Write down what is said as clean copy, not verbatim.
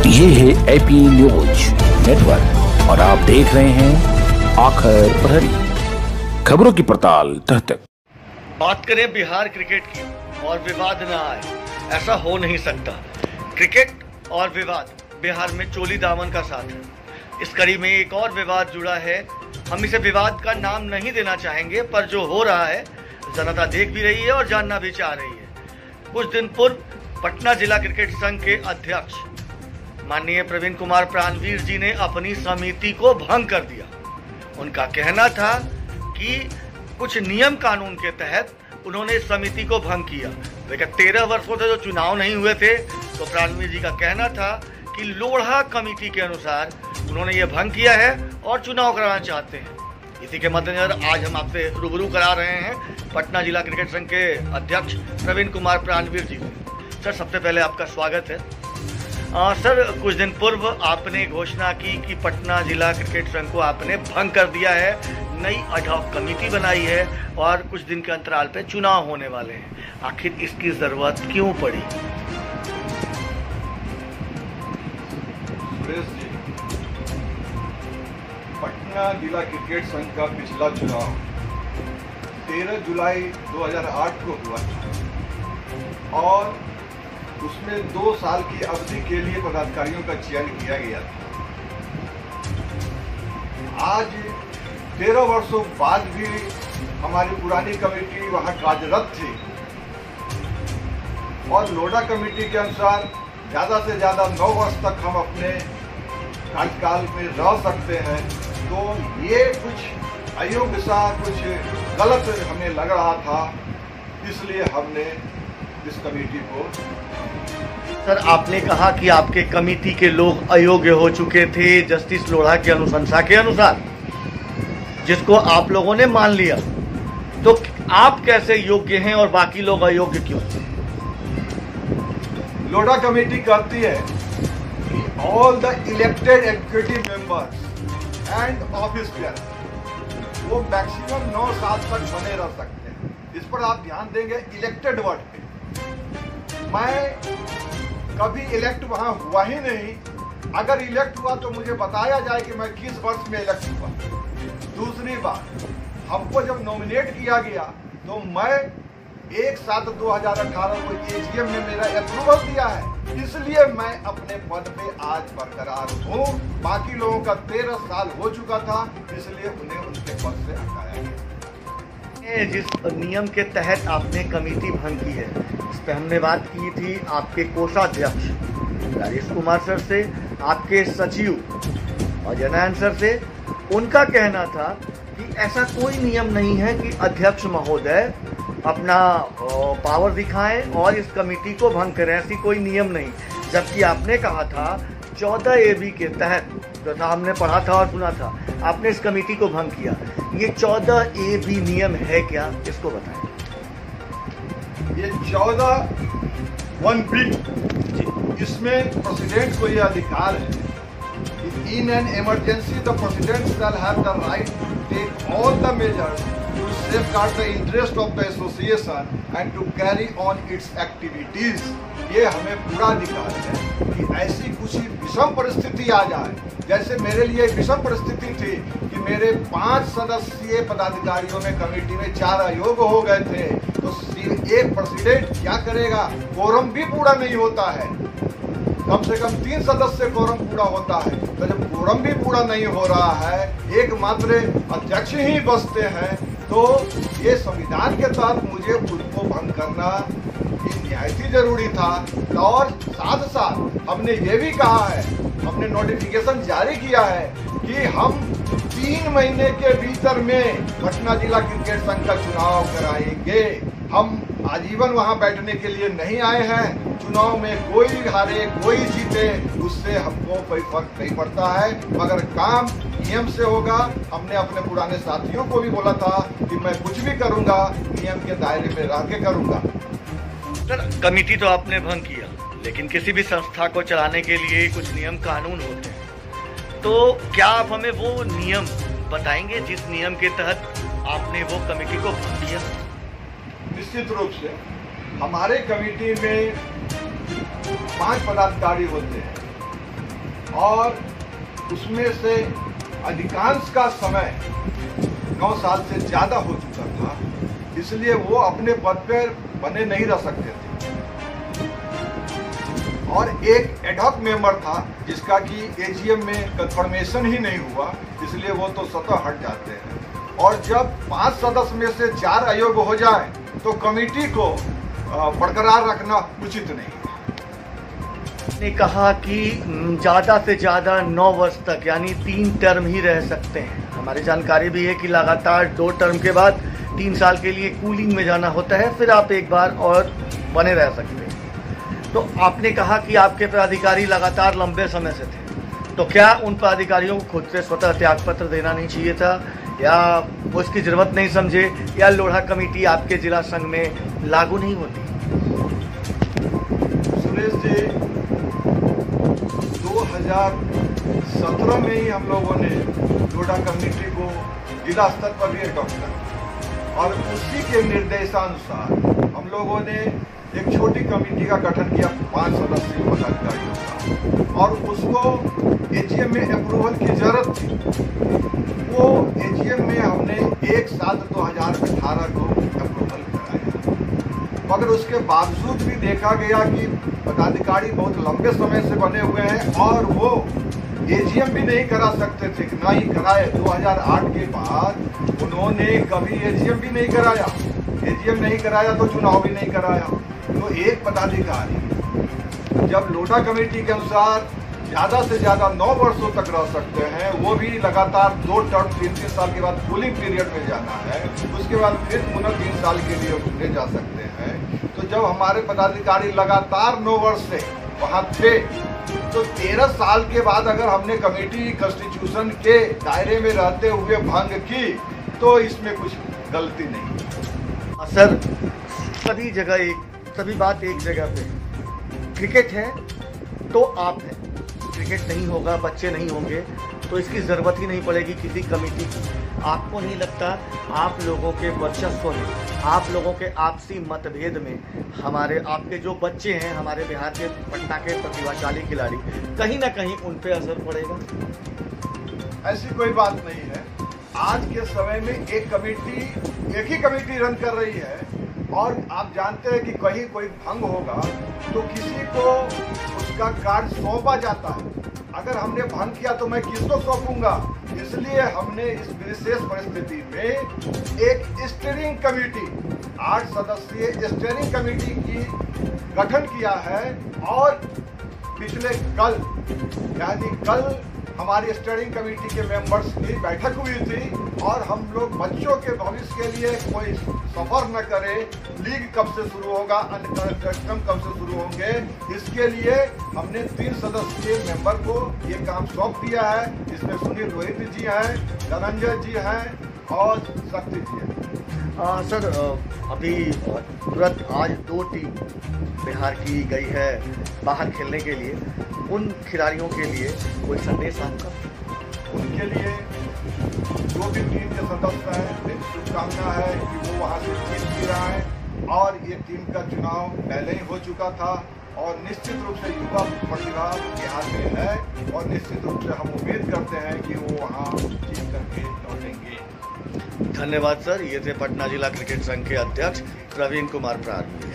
ये है AP news network और आप देख रहे हैं आखिर प्रहरी, खबरों की पड़ताल तह तक। बात करें बिहार क्रिकेट की और विवाद न आए, ऐसा हो नहीं सकता। क्रिकेट और विवाद बिहार में चोली दामन का साथ है। इस कड़ी में एक और विवाद जुड़ा है। हम इसे विवाद का नाम नहीं देना चाहेंगे, पर जो हो रहा है जनता देख भी रही है और जानना भी चाह रही है। कुछ दिन पूर्व पटना जिला क्रिकेट संघ के अध्यक्ष माननीय प्रवीण कुमार प्राणवीर जी ने अपनी समिति को भंग कर दिया। उनका कहना था कि कुछ नियम कानून के तहत उन्होंने इस समिति को भंग किया। लेकिन 13 वर्षों से जो चुनाव नहीं हुए थे, तो प्राणवीर जी का कहना था कि लोढ़ा कमेटी के अनुसार उन्होंने ये भंग किया है और चुनाव कराना चाहते हैं। इसी के मद्देनजर आज हम आपसे रूबरू करा रहे हैं पटना जिला क्रिकेट संघ के अध्यक्ष प्रवीण कुमार प्राणवीर जी से। सर, सबसे पहले आपका स्वागत है। सर, कुछ दिन पूर्व आपने घोषणा की कि पटना जिला क्रिकेट संघ को आपने भंग कर दिया है, नई अडॉक कमेटी बनाई है और कुछ दिन के अंतराल पे चुनाव होने वाले हैं। आखिर इसकी जरूरत क्यों पड़ी? पटना जिला क्रिकेट संघ का पिछला चुनाव 13 जुलाई 2008 को हुआ और उसमें 2 साल की अवधि के लिए पदाधिकारियों का चयन किया गया था। आज 13 वर्षों बाद भी हमारी पुरानी कमेटी वहां कार्यरत थी और लोढ़ा कमेटी के अनुसार ज्यादा से ज्यादा 9 वर्ष तक हम अपने कार्यकाल में रह सकते हैं। तो ये कुछ अयोग्य सा, कुछ गलत हमें लग रहा था, इसलिए हमने इस कमेटी को। सर, आपने कहा कि आपके कमेटी के लोग अयोग्य हो चुके थे जस्टिस लोढ़ा की अनुशंसा के अनुसार, जिसको आप लोगों ने मान लिया। तो आप कैसे योग्य हैं और बाकी लोग अयोग्य क्यों? लोढ़ा कमेटी कहती है कि all the elected executive members and office bearer वो मैक्सिमम 9 साल तक बने रह सकते हैं। इस पर आप ध्यान देंगे इलेक्टेड वर्ड पे। मैं कभी इलेक्ट वहां हुआ ही नहीं। अगर इलेक्ट हुआ तो मुझे बताया जाए कि मैं किस वर्ष में इलेक्ट हुआ। दूसरी बात, हमको जब नॉमिनेट किया गया तो मैं 1/7/2018 को एजीएम में मेरा अप्रूवल दिया है, इसलिए मैं अपने पद पे आज बरकरार हूँ। बाकी लोगों का 13 साल हो चुका था, इसलिए उन्हें उनके पद से हटाया गया। जिस नियम के तहत आपने कमेटी भंग की है, इस पर हमने बात की थी आपके कोषाध्यक्ष राजेश कुमार सर से, आपके सचिव अजय नारायण सर से। उनका कहना था कि ऐसा कोई नियम नहीं है कि अध्यक्ष महोदय अपना पावर दिखाएं और इस कमेटी को भंग करें, ऐसी कोई नियम नहीं। जबकि आपने कहा था 14 AB के तहत, जो था हमने पढ़ा था और सुना था, आपने इस कमेटी को भंग किया। ये 14 AB नियम है क्या, इसको बताएं। ये 14(1)B, इसमें प्रेसिडेंट को यह अधिकार है कि in an emergency the president shall have the right to take all the measures to safeguard the interest of the association and to carry on its activities. ये हमें पूरा अधिकार है कि ऐसी कुछ विषम परिस्थिति आ जाए, जैसे मेरे लिए विषम परिस्थिति थी कि मेरे 5 सदस्यीय पदाधिकारियों में कमेटी में 4 अयोग्य हो गए थे, तो एक प्रेसिडेंट क्या करेगा? कोरम भी पूरा नहीं होता है, कम से कम 3 सदस्य कोरम पूरा होता है। तो जब कोरम भी पूरा नहीं हो रहा है, एकमात्र अध्यक्ष ही बचते हैं, तो ये संविधान के तहत मुझे उनको भंग करना निहायत ही जरूरी था। और साथ साथ हमने ये भी कहा है, हमने नोटिफिकेशन जारी किया है कि हम 3 महीने के भीतर में पटना जिला क्रिकेट संघ का चुनाव कराएंगे। हम आजीवन वहां बैठने के लिए नहीं आए हैं। चुनाव में कोई हारे कोई जीते, उससे हमको कोई फर्क नहीं पड़ता है, मगर काम नियम से होगा। हमने अपने पुराने साथियों को भी बोला था कि मैं कुछ भी करूंगा नियम के दायरे में रह के करूंगा। सर, कमेटी तो आपने भंग किया, लेकिन किसी भी संस्था को चलाने के लिए कुछ नियम कानून होते हैं। तो क्या आप हमें वो नियम बताएंगे जिस नियम के तहत आपने वो कमेटी को भंग किया? निश्चित रूप से हमारे कमेटी में 5 पदाधिकारी होते हैं। और उसमें से अधिकांश का समय 9 साल से ज़्यादा हो चुका था, इसलिए वो अपने पद पर बने नहीं रह सकते थे। और एक एडहॉक मेंबर था जिसका कि एजीएम में कंफर्मेशन ही नहीं हुआ, इसलिए वो तो स्वतः हट जाते हैं। और जब 5 सदस्य में से 4 अयोग्य हो जाए तो कमेटी को बरकरार रखना उचित नहीं है। ने कहा कि ज़्यादा से ज़्यादा 9 वर्ष तक यानी 3 टर्म ही रह सकते हैं। हमारी जानकारी भी है कि लगातार 2 टर्म के बाद 3 साल के लिए कूलिंग में जाना होता है, फिर आप एक बार और बने रह सकते हैं। तो आपने कहा कि आपके पदाधिकारी लगातार लंबे समय से थे, तो क्या उन पदाधिकारियों को खुद से स्वतः त्यागपत्र देना नहीं चाहिए था, या वो इसकी जरूरत नहीं समझे, या लोढ़ा कमेटी आपके जिला संघ में लागू नहीं होती? सुरेश जी, 2017 में ही हम लोगों ने लोढ़ा कमेटी को जिला स्तर पर भी अडॉप्ट किया और उसी के निर्देशानुसार हम लोगों ने एक छोटी कमेटी का गठन किया 5 सदस्यीय पदाधिकारियों का, और उसको एजीएम में अप्रूवल की जरूरत थी। वो एजीएम में हमने 1/7/2018 को अप्रूवल कराया, मगर उसके बावजूद भी देखा गया कि पदाधिकारी बहुत लंबे समय से बने हुए हैं और वो एजीएम भी नहीं करा सकते थे, ना ही कराए। 2008 के बाद उन्होंने कभी एजीएम भी नहीं कराया, एजीएम नहीं कराया तो चुनाव भी नहीं कराया। तो एक पदाधिकारी जब लोढ़ा कमेटी के अनुसार ज़्यादा से ज़्यादा 9 वर्षों तक रह सकते हैं, वो भी लगातार 2 टर्म 3 साल के बाद कूलिंग पीरियड में जाना है, उसके बाद फिर पुनः 3 साल के लिए ले जा सकते हैं। तो जब हमारे पदाधिकारी लगातार 9 वर्ष से वहाँ थे, तो 13 साल के बाद अगर हमने कमेटी कॉन्स्टिट्यूशन के दायरे में रहते हुए भंग की, तो इसमें कुछ गलती नहीं। सर, सभी बात एक जगह पे, क्रिकेट है तो आप हैं, क्रिकेट नहीं होगा, बच्चे नहीं होंगे, तो इसकी ज़रूरत ही नहीं पड़ेगी किसी कमेटी की। आपको नहीं लगता आप लोगों के वर्चस्व में, आप लोगों के आपसी मतभेद में आपके जो बच्चे हैं, हमारे बिहार के पटना के प्रतिभाशाली खिलाड़ी, कहीं ना कहीं उन पे असर पड़ेगा? ऐसी कोई बात नहीं है। आज के समय में एक ही कमेटी रन कर रही है, और आप जानते हैं कि कहीं कोई भंग होगा तो किसी को उसका कार्य सौंपा जाता है। अगर हमने भंग किया तो मैं किसको सौंपूंगा? इसलिए हमने इस विशेष परिस्थिति में एक स्टीयरिंग कमेटी, 8 सदस्यीय स्टीयरिंग कमेटी की गठन किया है। और पिछले कल हमारी स्टीयरिंग कमेटी के मेंबर्स की बैठक हुई थी, और हम लोग बच्चों के भविष्य के लिए कोई सफर न करे, लीग कब से शुरू होगा, अन्य कार्यक्रम कब से शुरू होंगे, इसके लिए हमने 3 सदस्यीय मेंबर को ये काम सौंप दिया है। इसमें सुनील रोहित जी हैं, धनंजय जी हैं और शक्ति जी हैं। सर, अभी तुरंत आज 2 टीम बिहार की गई है बाहर खेलने के लिए, उन खिलाड़ियों के लिए कोई संदेश आपका? उनके लिए जो भी टीम के सदस्य हैं, मेरी शुभकामना है कि वो वहाँ से जीत भी रहा है। और ये टीम का चुनाव पहले ही हो चुका था, और निश्चित रूप से युवा प्रतिभा बिहार में है, और निश्चित रूप से हम उम्मीद करते हैं कि वो वहाँ जीत करके लौटेंगे। धन्यवाद सर। ये थे पटना जिला क्रिकेट संघ के अध्यक्ष प्रवीण कुमार प्रारंभी।